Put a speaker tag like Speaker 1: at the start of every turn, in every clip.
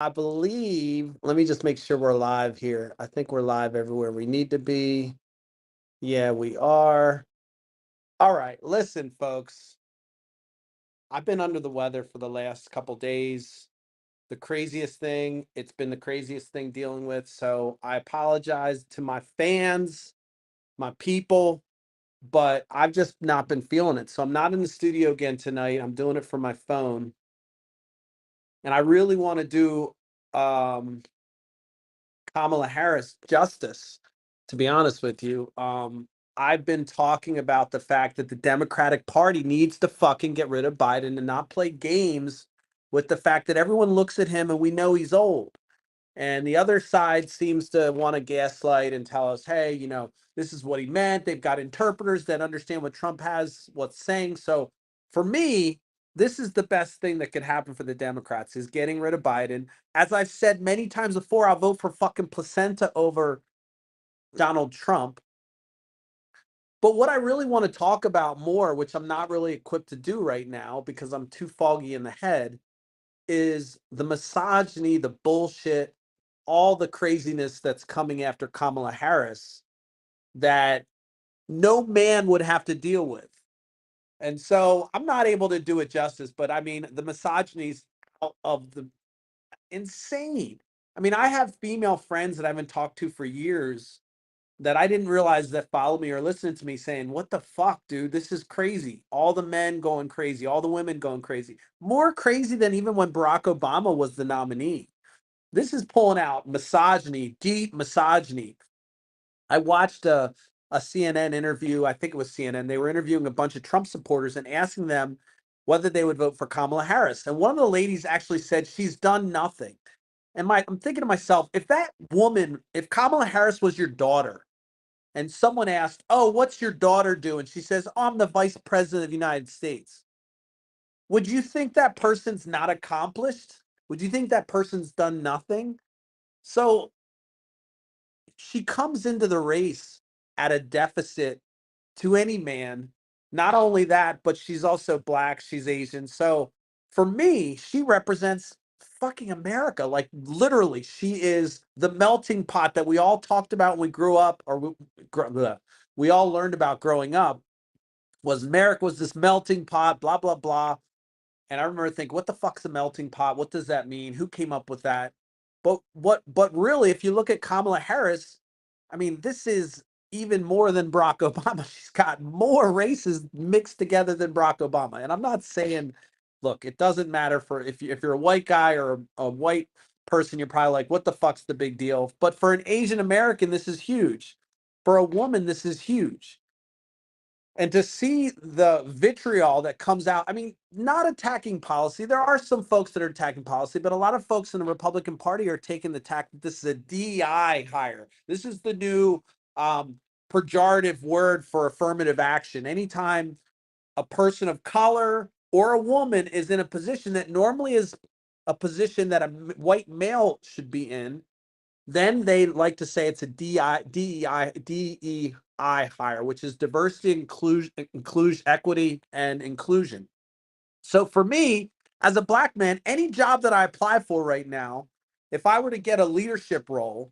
Speaker 1: I believe, let me just make sure we're live here. I think we're live everywhere we need to be. Yeah, we are. All right, listen, folks. I've been under the weather for the last couple days. The craziest thing, it's been the craziest thing dealing with. So I apologize to my fans, my people, but I've just not been feeling it. So I'm not in the studio again tonight. I'm doing it from my phone. And I really want to do um Kamala Harris justice, to be honest with you. I've been talking about the fact that the Democratic Party needs to fucking get rid of Biden and not play games with the fact that everyone looks at him and we know he's old. And the other side seems to want to gaslight and tell us, hey, this is what he meant. They've got interpreters that understand what Trump has, what's saying. So for me, this is the best thing that could happen for the Democrats is getting rid of Biden. As I've said many times before, I'll vote for fucking placenta over Donald Trump. But what I really want to talk about more, which I'm not really equipped to do right now because I'm too foggy in the head, is the misogyny, the bullshit, all the craziness that's coming after Kamala Harris that no man would have to deal with. And so I'm not able to do it justice, but I mean, the misogyny's of the insane. I mean, I have female friends that I haven't talked to for years that I didn't realize that follow me or listen to me saying, what the fuck, dude? This is crazy. All the men going crazy, all the women going crazy. More crazy than even when Barack Obama was the nominee. This is pulling out misogyny, deep misogyny. I watched a CNN interview. I think it was CNN. They were interviewing a bunch of Trump supporters and asking them whether they would vote for Kamala Harris. And one of the ladies actually said she's done nothing. And I'm thinking to myself, if that woman, if Kamala Harris was your daughter, and someone asked, "Oh, what's your daughter doing?" She says, "Oh, I'm the vice president of the United States." Would you think that person's not accomplished? Would you think that person's done nothing? So she comes into the race at a deficit to any man. Not only that, but she's also black, she's Asian. So for me, she represents fucking America. Like literally, she is the melting pot that we all talked about when we grew up, or we all learned about growing up. Was America was this melting pot, blah blah blah. And I remember thinking, what the fuck's a melting pot? What does that mean? Who came up with that? But really, if you look at Kamala Harris, I mean, this is even more than Barack Obama. She's got more races mixed together than Barack Obama. And I'm not saying, look, it doesn't matter for if you're a white guy or a white person, you're probably like, what the fuck's the big deal? But for an Asian American, this is huge. For a woman, this is huge. And to see the vitriol that comes out, I mean, not attacking policy. There are some folks that are attacking policy, but a lot of folks in the Republican Party are taking the tack that this is a DEI hire. This is the new pejorative word for affirmative action. Anytime a person of color or a woman is in a position that normally is a position that a white male should be in, then they like to say it's a DEI hire, which is diversity, inclusion, equity, and inclusion. So for me, as a black man, any job that I apply for right now, if I were to get a leadership role,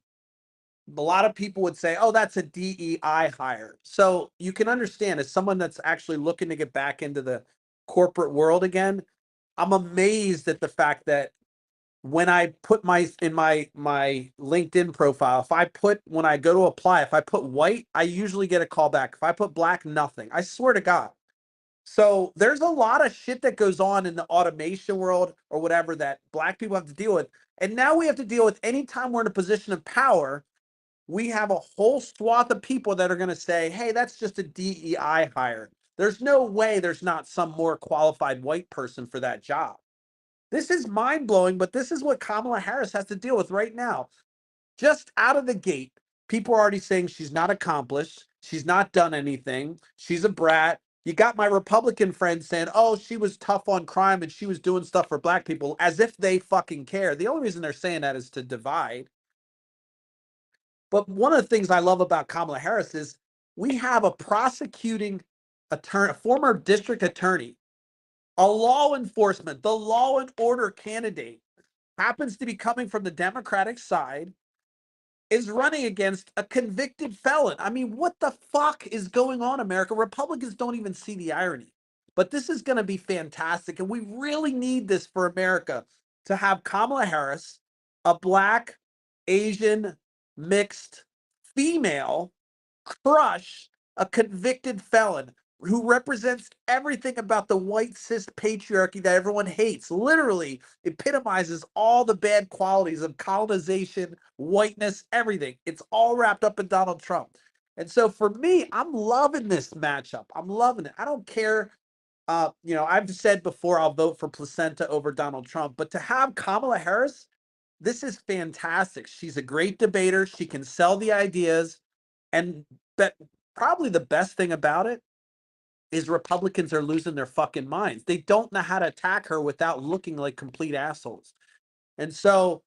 Speaker 1: a lot of people would say, oh, that's a DEI hire. So you can understand as someone that's actually looking to get back into the corporate world again, I'm amazed at the fact that when I put my LinkedIn profile, if I put when I go to apply, if I put white, I usually get a call back. If I put black, nothing. I swear to God. So there's a lot of shit that goes on in the automation world or whatever that black people have to deal with. And now we have to deal with anytime we're in a position of power, we have a whole swath of people that are going to say, hey, that's just a DEI hire. There's no way there's not some more qualified white person for that job. This is mind blowing, but this is what Kamala Harris has to deal with right now. Just out of the gate, people are already saying she's not accomplished. She's not done anything. She's a brat. You got my Republican friends saying, oh, she was tough on crime and she was doing stuff for black people as if they fucking care. The only reason they're saying that is to divide. But one of the things I love about Kamala Harris is we have a prosecuting attorney, a former district attorney, a law enforcement, the law and order candidate happens to be coming from the Democratic side, is running against a convicted felon. I mean, what the fuck is going on, America? Republicans don't even see the irony. But this is going to be fantastic. And we really need this for America to have Kamala Harris, a black, Asian, mixed female, crush a convicted felon who represents everything about the white cis patriarchy that everyone hates. Literally epitomizes all the bad qualities of colonization, whiteness, everything. It's all wrapped up in Donald Trump. And so for me, I'm loving this matchup. I'm loving it. I don't care. I've said before I'll vote for placenta over Donald Trump, but to have Kamala Harris, this is fantastic. She's a great debater. She can sell the ideas. And but probably the best thing about it is Republicans are losing their fucking minds. They don't know how to attack her without looking like complete assholes. And so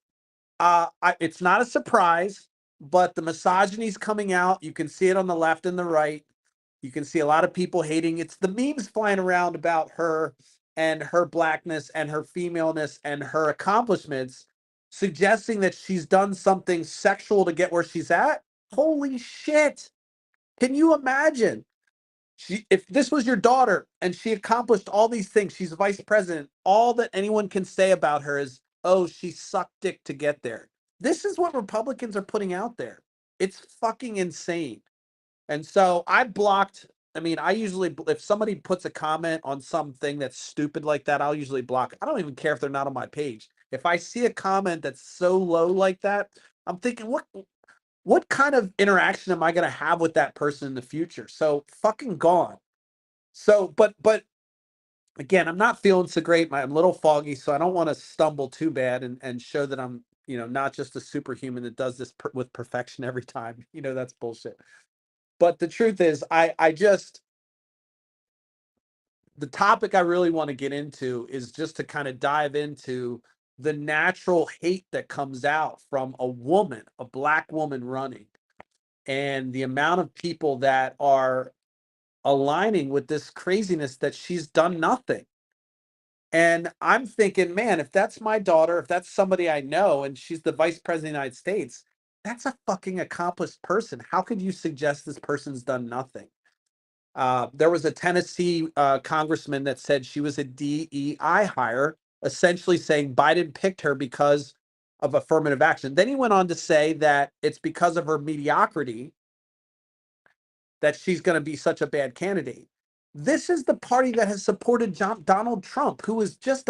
Speaker 1: it's not a surprise, but the misogyny's coming out. You can see it on the left and the right. You can see a lot of people hating. It's the memes flying around about her and her blackness and her femaleness and her accomplishments, suggesting that she's done something sexual to get where she's at. Holy shit. Can you imagine? If this was your daughter and she accomplished all these things, she's vice president, all that anyone can say about her is, oh, she sucked dick to get there. This is what Republicans are putting out there. It's fucking insane. And so I blocked. I mean, I usually, if somebody puts a comment on something that's stupid like that, I'll usually block it. I don't even care if they're not on my page. If I see a comment that's so low like that, I'm thinking, what kind of interaction am I going to have with that person in the future? So fucking gone. So, but again, I'm not feeling so great. I'm a little foggy, so I don't want to stumble too bad and show that I'm, not just a superhuman that does this with perfection every time. That's bullshit. But the truth is, I just, the topic I really want to get into is just to kind of dive into the natural hate that comes out from a woman, a black woman running, and the amount of people that are aligning with this craziness that she's done nothing. And I'm thinking, man, if that's my daughter, if that's somebody I know, and she's the vice president of the United States, that's a fucking accomplished person. How could you suggest this person's done nothing? There was a Tennessee congressman that said she was a DEI hire, essentially saying Biden picked her because of affirmative action. Then he went on to say that it's because of her mediocrity that she's going to be such a bad candidate. This is the party that has supported Donald Trump, who is just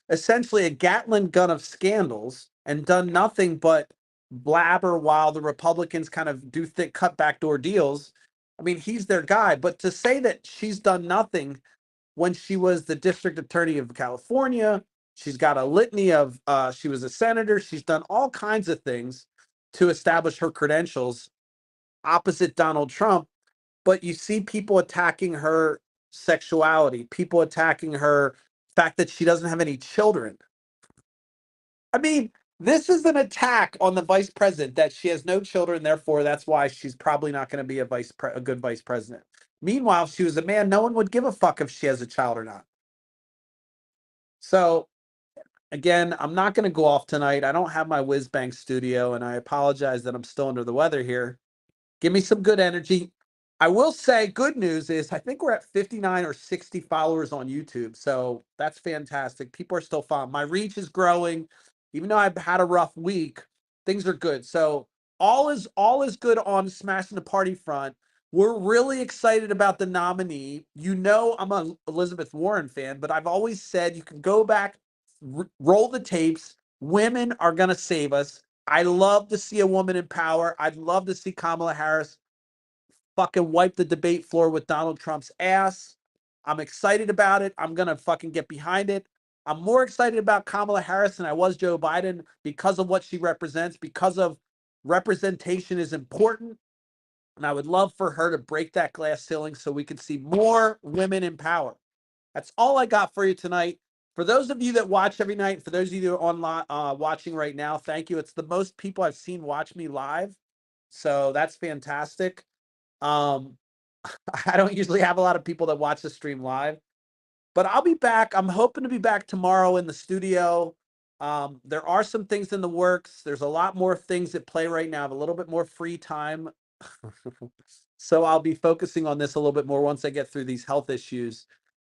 Speaker 1: essentially a Gatling gun of scandals and done nothing but blabber while the Republicans kind of do cut backdoor deals. I mean, he's their guy. But to say that she's done nothing when she was the district attorney of California, she's got a litany of, she was a senator, she's done all kinds of things to establish her credentials opposite Donald Trump. But you see people attacking her sexuality, people attacking her fact that she doesn't have any children. I mean, this is an attack on the vice president that she has no children, therefore that's why she's probably not going to be a good vice president. Meanwhile, if she was a man, no one would give a fuck if she has a child or not. So again, I'm not going to go off tonight. I don't have my whiz bang studio, and I apologize that I'm still under the weather here. Give me some good energy. I will say good news is I think we're at 59 or 60 followers on YouTube. So that's fantastic. People are still following. My reach is growing. Even though I've had a rough week, things are good. So all is good on Smashing the Party front. We're really excited about the nominee. I'm an Elizabeth Warren fan, but I've always said you can go back, roll the tapes. Women are going to save us. I love to see a woman in power. I'd love to see Kamala Harris fucking wipe the debate floor with Donald Trump's ass. I'm excited about it. I'm going to fucking get behind it. I'm more excited about Kamala Harris than I was Joe Biden because of what she represents, because of representation is important. And I would love for her to break that glass ceiling so we can see more women in power. That's all I got for you tonight. For those of you that watch every night, for those of you that are online watching right now, thank you. It's the most people I've seen watch me live. So that's fantastic. Um, I don't usually have a lot of people that watch the stream live. But I'll be back. I'm hoping to be back tomorrow in the studio. There are some things in the works. There's a lot more things at play right now. I have a little bit more free time. So I'll be focusing on this a little bit more once I get through these health issues.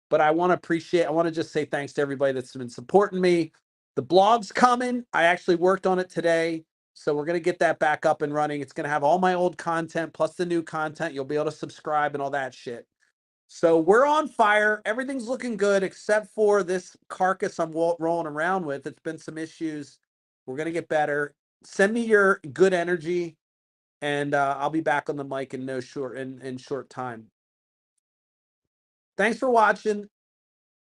Speaker 1: But I want to just say thanks to everybody that's been supporting me. The blog's coming. I actually worked on it today. So we're going to get that back up and running. It's going to have all my old content plus the new content. You'll be able to subscribe and all that shit. So we're on fire. Everything's looking good except for this carcass I'm rolling around with. It's been some issues. We're going to get better. Send me your good energy, and I'll be back on the mic in short time. Thanks for watching.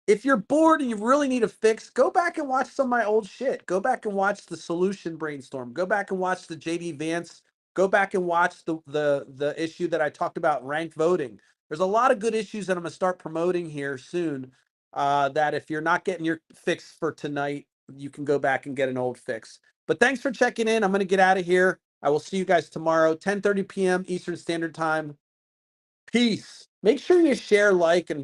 Speaker 1: If you're bored and you really need a fix, go back and watch some of my old shit. Go back and watch the solution brainstorm. Go back and watch the JD Vance. Go back and watch the issue that I talked about, ranked voting. There's a lot of good issues that I'm gonna start promoting here soon. That if you're not getting your fix for tonight, you can go back and get an old fix. But thanks for checking in. I'm gonna get out of here. I will see you guys tomorrow, 10:30 p.m. Eastern Standard Time. Peace. Make sure you share, like, and